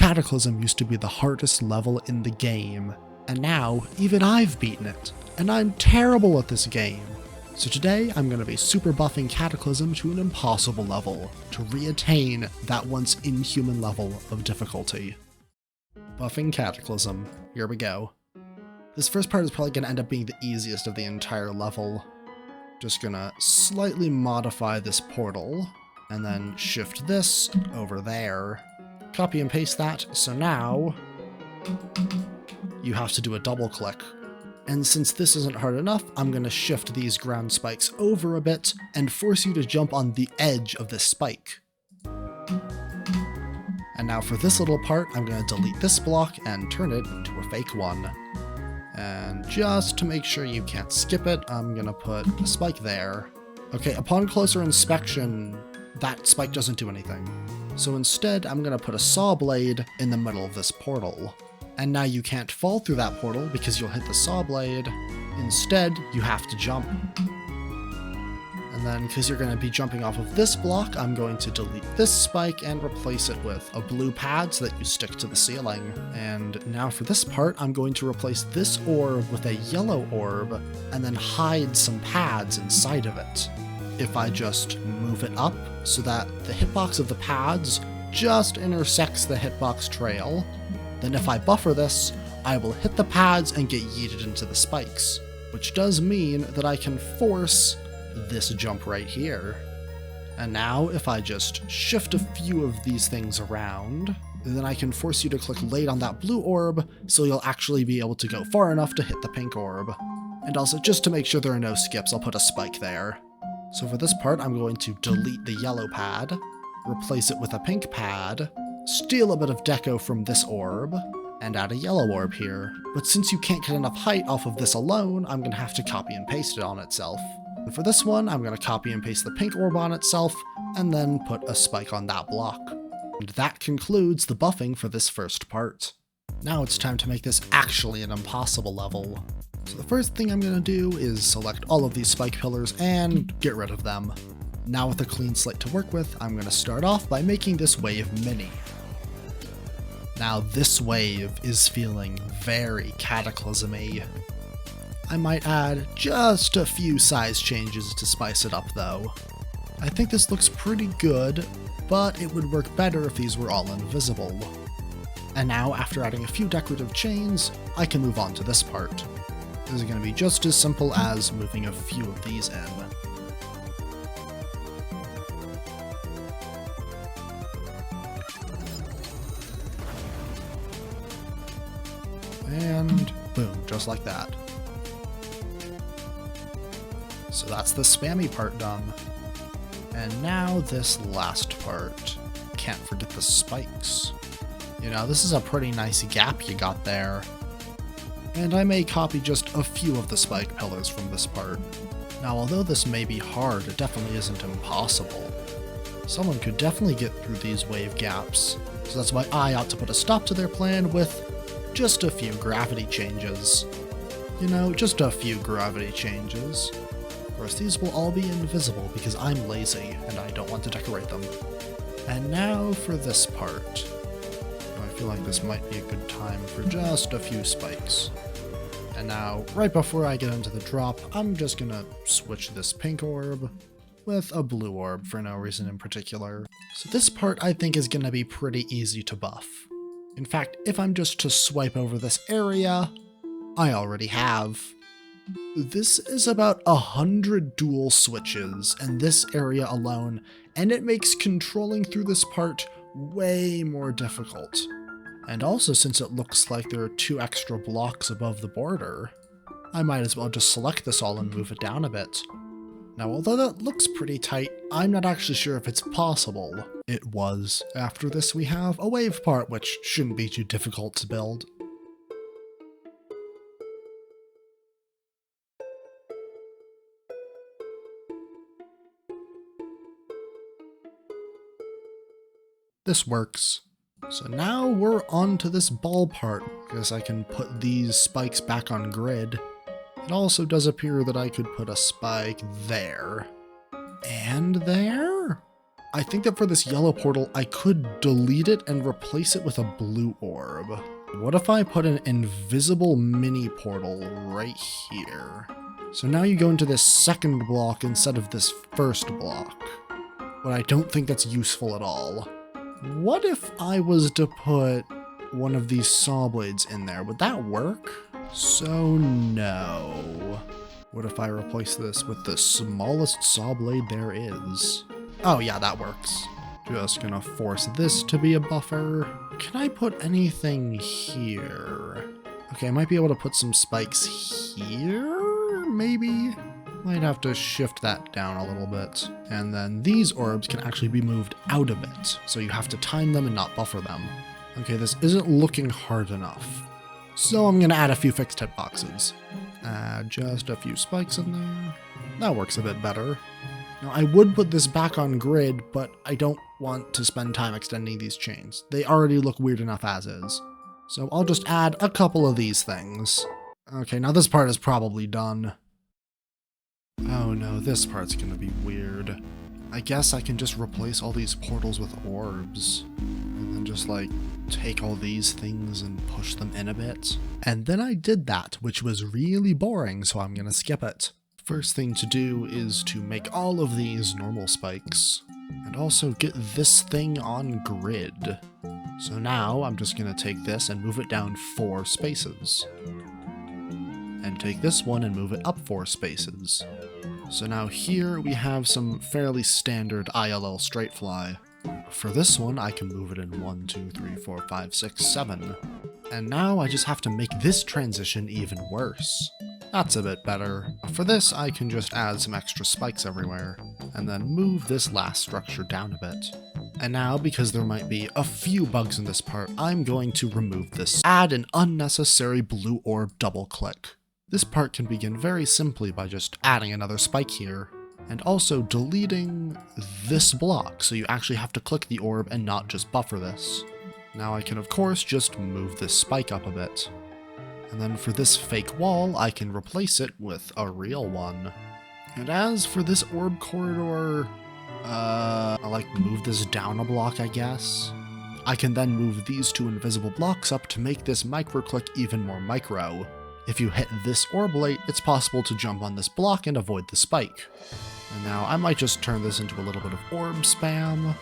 Cataclysm used to be the hardest level in the game, and now even I've beaten it, and I'm terrible at this game. So today I'm going to be super buffing Cataclysm to an impossible level, to re-attain that once inhuman level of difficulty. Buffing Cataclysm, here we go. This first part is probably going to end up being the easiest of the entire level. Just gonna slightly modify this portal, and then shift this over there. Copy and paste that, so now you have to do a double click. And since this isn't hard enough, I'm gonna shift these ground spikes over a bit and force you to jump on the edge of this spike. And now for this little part, I'm gonna delete this block and turn it into a fake one. And just to make sure you can't skip it, I'm gonna put a spike there. Okay, upon closer inspection, that spike doesn't do anything. So instead, I'm gonna put a saw blade in the middle of this portal. And now you can't fall through that portal because you'll hit the saw blade. Instead, you have to jump. And then, because you're gonna be jumping off of this block, I'm going to delete this spike and replace it with a blue pad so that you stick to the ceiling. And now for this part, I'm going to replace this orb with a yellow orb, and then hide some pads inside of it. If I just move it up so that the hitbox of the pads just intersects the hitbox trail, then if I buffer this, I will hit the pads and get yeeted into the spikes, which does mean that I can force this jump right here. And now if I just shift a few of these things around, then I can force you to click late on that blue orb so you'll actually be able to go far enough to hit the pink orb. And also, just to make sure there are no skips, I'll put a spike there. So for this part, I'm going to delete the yellow pad, replace it with a pink pad, steal a bit of deco from this orb, and add a yellow orb here. But since you can't get enough height off of this alone, I'm going to have to copy and paste it on itself. And for this one, I'm going to copy and paste the pink orb on itself, and then put a spike on that block. And that concludes the buffing for this first part. Now it's time to make this actually an impossible level. So the first thing I'm going to do is select all of these spike pillars and get rid of them. Now with a clean slate to work with, I'm going to start off by making this wave mini. Now this wave is feeling very Cataclysm-y. I might add just a few size changes to spice it up though. I think this looks pretty good, but it would work better if these were all invisible. And now, after adding a few decorative chains, I can move on to this part. This is going to be just as simple as moving a few of these in. And boom, just like that. So that's the spammy part done. And now this last part. Can't forget the spikes. You know, this is a pretty nice gap you got there. And I may copy just a few of the spike pillars from this part. Now, although this may be hard, it definitely isn't impossible. Someone could definitely get through these wave gaps, so that's why I ought to put a stop to their plan with just a few gravity changes. You know, just a few gravity changes. Of course, these will all be invisible because I'm lazy and I don't want to decorate them. And now for this part. I feel like this might be a good time for just a few spikes. And now, right before I get into the drop, I'm just gonna switch this pink orb with a blue orb for no reason in particular. So this part I think is gonna be pretty easy to buff. In fact, if I'm just to swipe over this area, I already have. This is about 100 dual switches in this area alone, and it makes controlling through this part way more difficult. And also, since it looks like there are 2 extra blocks above the border, I might as well just select this all and move it down a bit. Now, although that looks pretty tight, I'm not actually sure if it's possible. It was. After this we have a wave part, which shouldn't be too difficult to build. This works. So now we're on to this ball part, because I can put these spikes back on grid. It also does appear that I could put a spike there. And there? I think that for this yellow portal, I could delete it and replace it with a blue orb. What if I put an invisible mini portal right here? So now you go into this second block instead of this first block. But I don't think that's useful at all. What if I was to put one of these saw blades in there? Would that work? So no. What if I replace this with the smallest saw blade there is? Oh yeah, that works. Just gonna force this to be a buffer. Can I put anything here? Okay, I might be able to put some spikes here, maybe? Might have to shift that down a little bit. And then these orbs can actually be moved out a bit, so you have to time them and not buffer them. Okay, this isn't looking hard enough. So I'm gonna add a few fixed hitboxes. Add just a few spikes in there. That works a bit better. Now I would put this back on grid, but I don't want to spend time extending these chains. They already look weird enough as is. So I'll just add a couple of these things. Okay, now this part is probably done. Oh no, this part's gonna be weird. I guess I can just replace all these portals with orbs. And then just like take all these things and push them in a bit. And then I did that, which was really boring, so I'm gonna skip it. First thing to do is to make all of these normal spikes. And also get this thing on grid. So now I'm just gonna take this and move it down 4 spaces. And take this one and move it up 4 spaces. So now here we have some fairly standard ILL straight fly. For this one, I can move it in 1, 2, 3, 4, 5, 6, 7. And now I just have to make this transition even worse. That's a bit better. For this, I can just add some extra spikes everywhere, and then move this last structure down a bit. And now, because there might be a few bugs in this part, I'm going to remove this. Add an unnecessary blue orb double click. This part can begin very simply by just adding another spike here, and also deleting this block, so you actually have to click the orb and not just buffer this. Now I can of course just move this spike up a bit. And then for this fake wall, I can replace it with a real one. And as for this orb corridor, I'll like move this down a block, I guess. I can then move these 2 invisible blocks up to make this micro-click even more micro. If you hit this orb late, it's possible to jump on this block and avoid the spike. And now I might just turn this into a little bit of orb spam,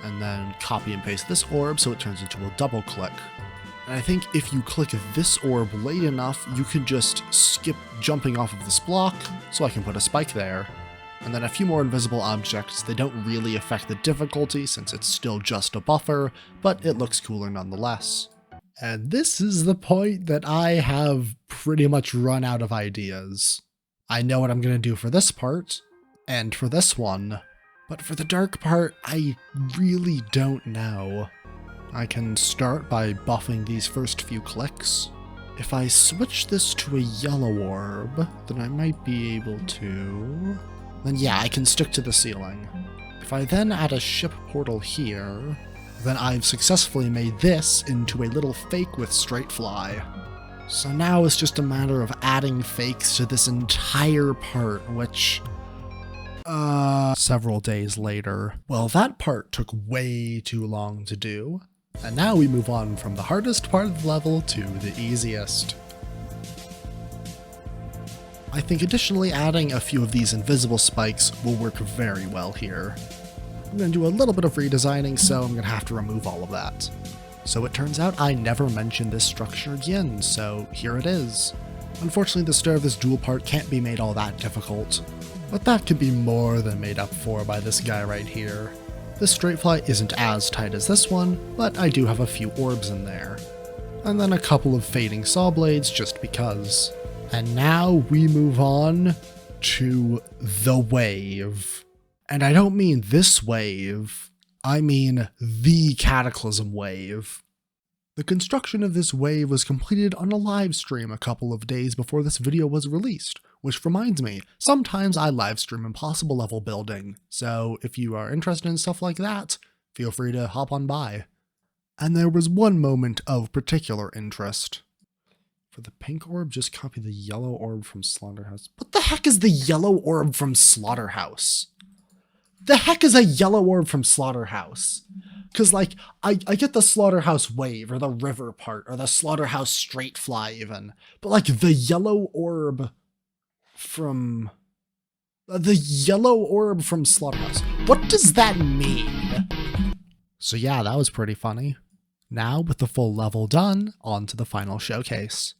and then copy and paste this orb so it turns into a double click. And I think if you click this orb late enough, you can just skip jumping off of this block, so I can put a spike there. And then a few more invisible objects. They don't really affect the difficulty since it's still just a buffer, but it looks cooler nonetheless. And this is the point that I have pretty much run out of ideas. I know what I'm going to do for this part, and for this one, but for the dark part, I really don't know. I can start by buffing these first few clicks. If I switch this to a yellow orb, then I might be able to... Then yeah, I can stick to the ceiling. If I then add a ship portal here, then I've successfully made this into a little fake with straight fly. So now it's just a matter of adding fakes to this entire part, which... several days later. Well, that part took way too long to do. And now we move on from the hardest part of the level to the easiest. I think additionally adding a few of these invisible spikes will work very well here. I'm going to do a little bit of redesigning, so I'm going to have to remove all of that. So it turns out I never mentioned this structure again, so here it is. Unfortunately, the stair of this dual part can't be made all that difficult, but that can be more than made up for by this guy right here. This straightfly isn't as tight as this one, but I do have a few orbs in there. And then a couple of fading saw blades just because. And now we move on to the wave. And I don't mean this wave, I mean the Cataclysm wave. The construction of this wave was completed on a live stream a couple of days before this video was released, which reminds me, sometimes I live stream impossible level building, so if you are interested in stuff like that, feel free to hop on by. And there was one moment of particular interest. For the pink orb, just copy the yellow orb from Slaughterhouse. What the heck is the yellow orb from Slaughterhouse? the heck is a yellow orb from Slaughterhouse? Because, like, I get the Slaughterhouse wave, or the river part, or the Slaughterhouse straight fly even. But, like, the yellow orb from... the yellow orb from Slaughterhouse. What does that mean? So yeah, that was pretty funny. Now, with the full level done, on to the final showcase.